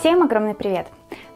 Всем огромный привет!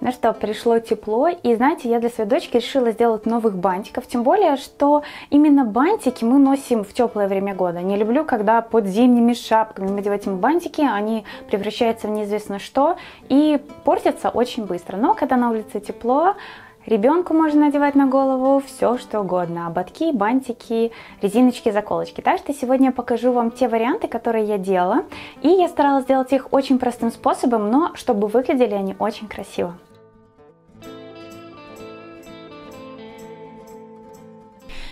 Ну что, пришло тепло, и знаете, я для своей дочки решила сделать новых бантиков, тем более, что именно бантики мы носим в теплое время года. Не люблю, когда под зимними шапками мы надеваем бантики, они превращаются в неизвестно что и портятся очень быстро. Но когда на улице тепло, ребенку можно надевать на голову все, что угодно. Ободки, бантики, резиночки, заколочки. Так что сегодня я покажу вам те варианты, которые я делала. И я старалась сделать их очень простым способом, но чтобы выглядели они очень красиво.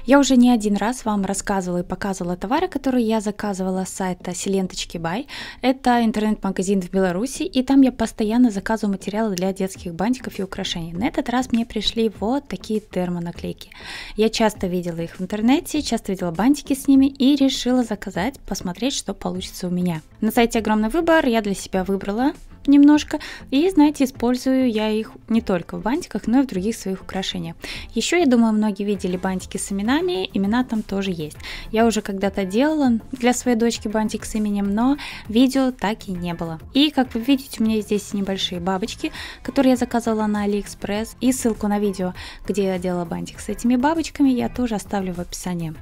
Я уже не один раз вам рассказывала и показывала товары, которые я заказывала с сайта Селенточки Бай. Это интернет-магазин в Беларуси, и там я постоянно заказываю материалы для детских бантиков и украшений. На этот раз мне пришли вот такие термонаклейки. Я часто видела их в интернете, часто видела бантики с ними и решила заказать, посмотреть, что получится у меня. На сайте огромный выбор, я для себя выбрала немножко, и знаете, использую я их не только в бантиках, но и в других своих украшениях. Еще, я думаю, многие видели бантики с именами, имена там тоже есть. Я уже когда-то делала для своей дочки бантик с именем, но видео так и не было. И как вы видите, у меня здесь небольшие бабочки, которые я заказывала на AliExpress, и ссылку на видео, где я делала бантик с этими бабочками, я тоже оставлю в описании.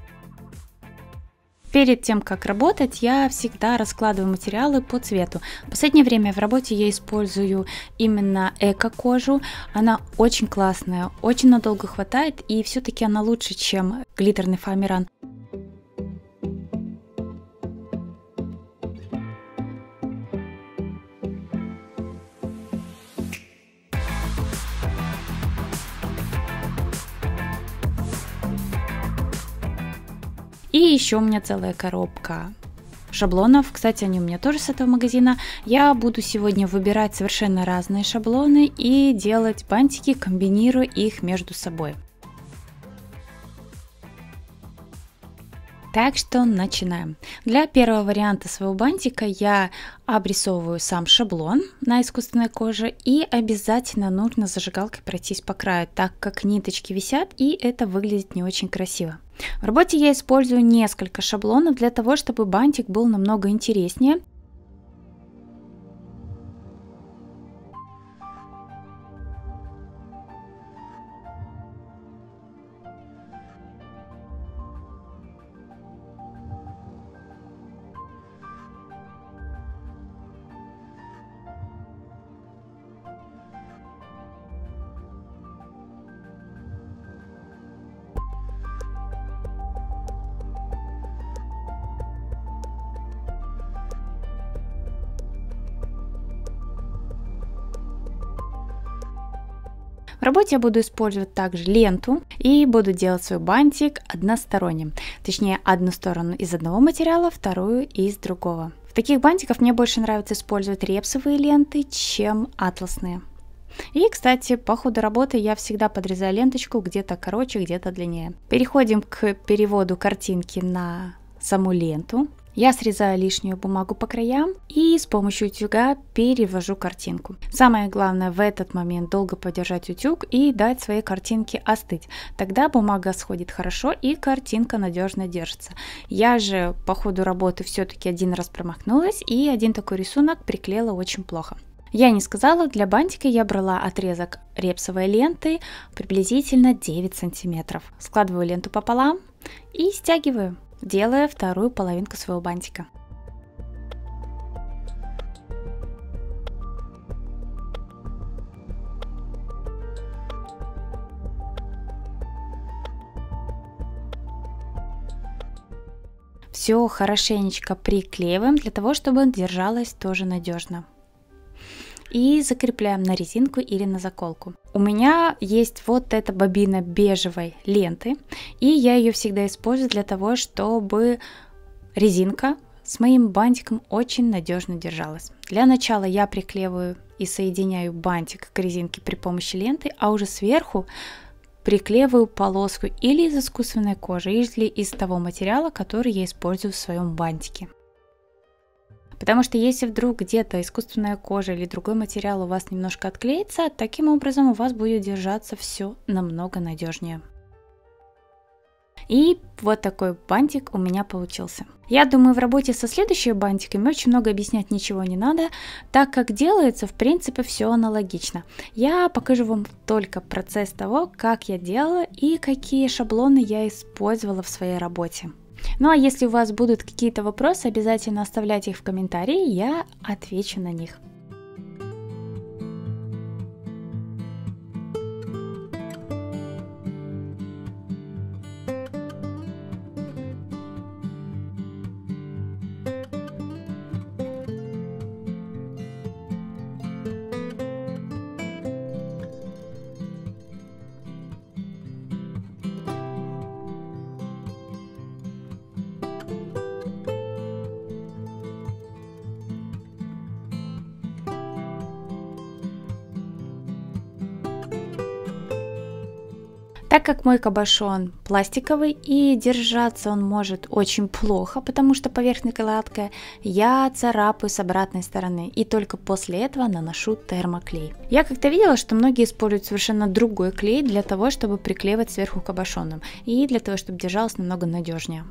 Перед тем, как работать, я всегда раскладываю материалы по цвету. В последнее время в работе я использую именно эко-кожу. Она очень классная, очень надолго хватает, и все-таки она лучше, чем глиттерный фоамиран. И еще у меня целая коробка шаблонов. Кстати, они у меня тоже с этого магазина. Я буду сегодня выбирать совершенно разные шаблоны и делать бантики, комбинируя их между собой. Так что начинаем. Для первого варианта своего бантика я обрисовываю сам шаблон на искусственной коже, и обязательно нужно зажигалкой пройтись по краю, так как ниточки висят и это выглядит не очень красиво. В работе я использую несколько шаблонов для того, чтобы бантик был намного интереснее. В работе я буду использовать также ленту и буду делать свой бантик односторонним. Точнее, одну сторону из одного материала, вторую из другого. В таких бантиках мне больше нравится использовать репсовые ленты, чем атласные. И, кстати, по ходу работы я всегда подрезаю ленточку где-то короче, где-то длиннее. Переходим к переводу картинки на саму ленту. Я срезаю лишнюю бумагу по краям и с помощью утюга перевожу картинку. Самое главное в этот момент долго подержать утюг и дать своей картинке остыть. Тогда бумага сходит хорошо и картинка надежно держится. Я же по ходу работы все-таки один раз промахнулась и один такой рисунок приклеила очень плохо. Я не сказала, для бантика я брала отрезок репсовой ленты приблизительно 9 сантиметров. Складываю ленту пополам и стягиваю, делая вторую половинку своего бантика. Все хорошенечко приклеиваем для того, чтобы держалось тоже надежно. И закрепляем на резинку или на заколку. У меня есть вот эта бобина бежевой ленты, и я ее всегда использую для того, чтобы резинка с моим бантиком очень надежно держалась. Для начала я приклеиваю и соединяю бантик к резинке при помощи ленты, а уже сверху приклеиваю полоску или из искусственной кожи, или из того материала, который я использую в своем бантике. Потому что если вдруг где-то искусственная кожа или другой материал у вас немножко отклеится, таким образом у вас будет держаться все намного надежнее. И вот такой бантик у меня получился. Я думаю, в работе со следующими бантиками очень много объяснять ничего не надо, так как делается, в принципе, все аналогично. Я покажу вам только процесс того, как я делала и какие шаблоны я использовала в своей работе. Ну а если у вас будут какие-то вопросы, обязательно оставляйте их в комментарии, я отвечу на них. Так как мой кабошон пластиковый и держаться он может очень плохо, потому что поверхность гладкая, я царапаю с обратной стороны и только после этого наношу термоклей. Я как-то видела, что многие используют совершенно другой клей для того, чтобы приклеивать сверху кабошоном и для того, чтобы держалось намного надежнее.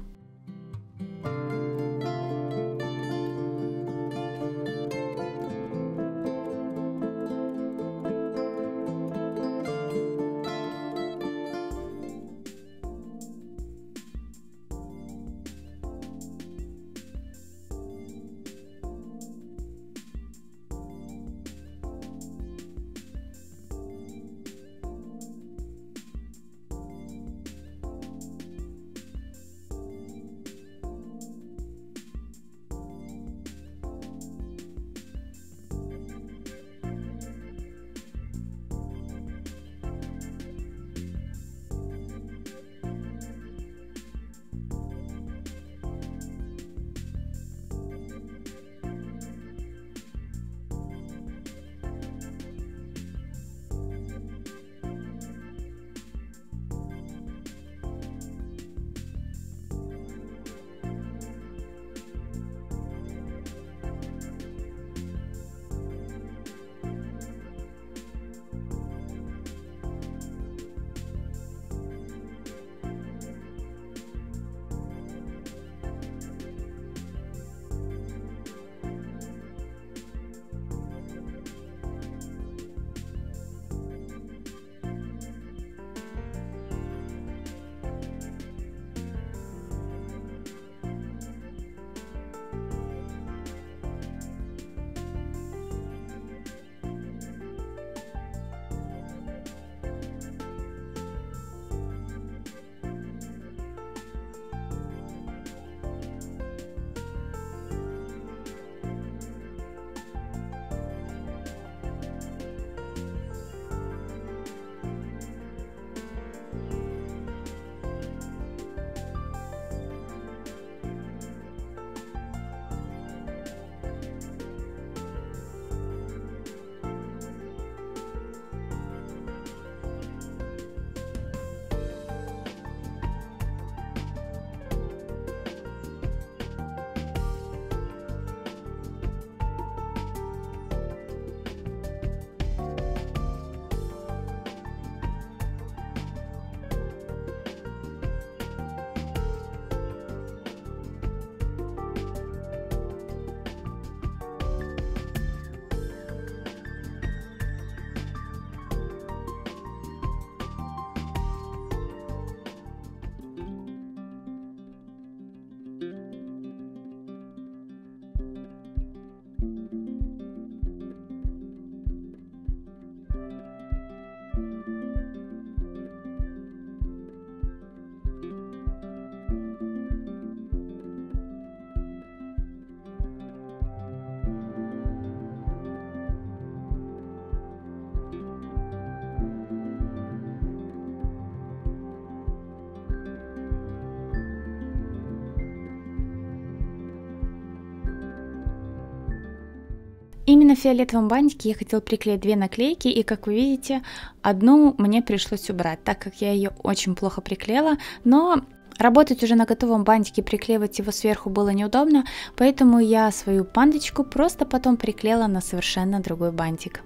Именно в фиолетовом бантике я хотела приклеить две наклейки, и как вы видите, одну мне пришлось убрать, так как я ее очень плохо приклеила, но работать уже на готовом бантике, приклеивать его сверху было неудобно, поэтому я свою пандочку просто потом приклеила на совершенно другой бантик.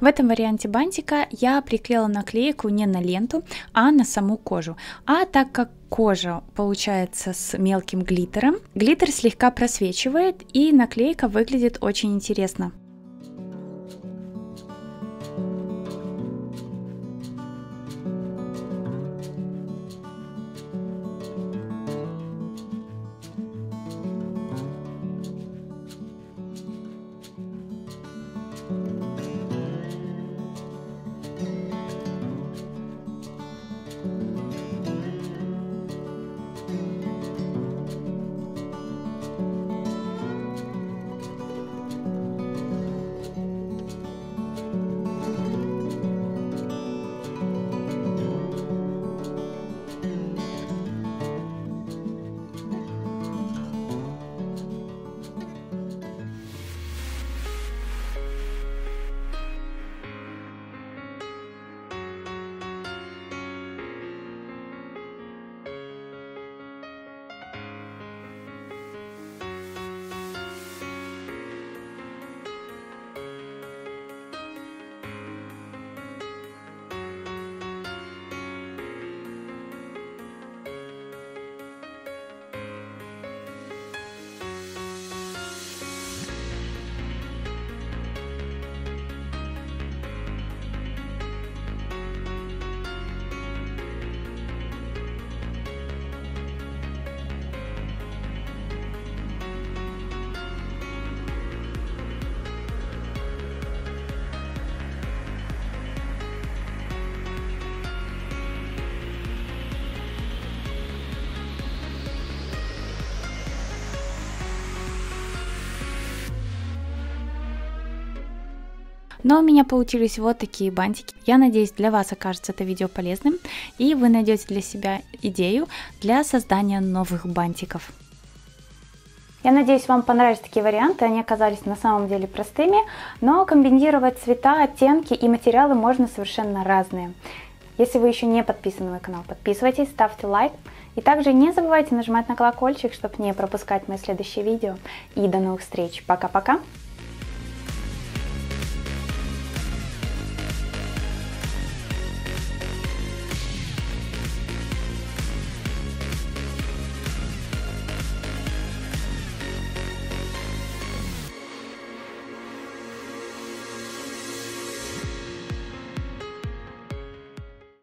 В этом варианте бантика я приклеила наклейку не на ленту, а на саму кожу. А так как кожа получается с мелким глиттером, глиттер слегка просвечивает и наклейка выглядит очень интересно. Но у меня получились вот такие бантики. Я надеюсь, для вас окажется это видео полезным, и вы найдете для себя идею для создания новых бантиков. Я надеюсь, вам понравились такие варианты, они оказались на самом деле простыми, но комбинировать цвета, оттенки и материалы можно совершенно разные. Если вы еще не подписаны на мой канал, подписывайтесь, ставьте лайк. И также не забывайте нажимать на колокольчик, чтобы не пропускать мои следующие видео. И до новых встреч. Пока-пока!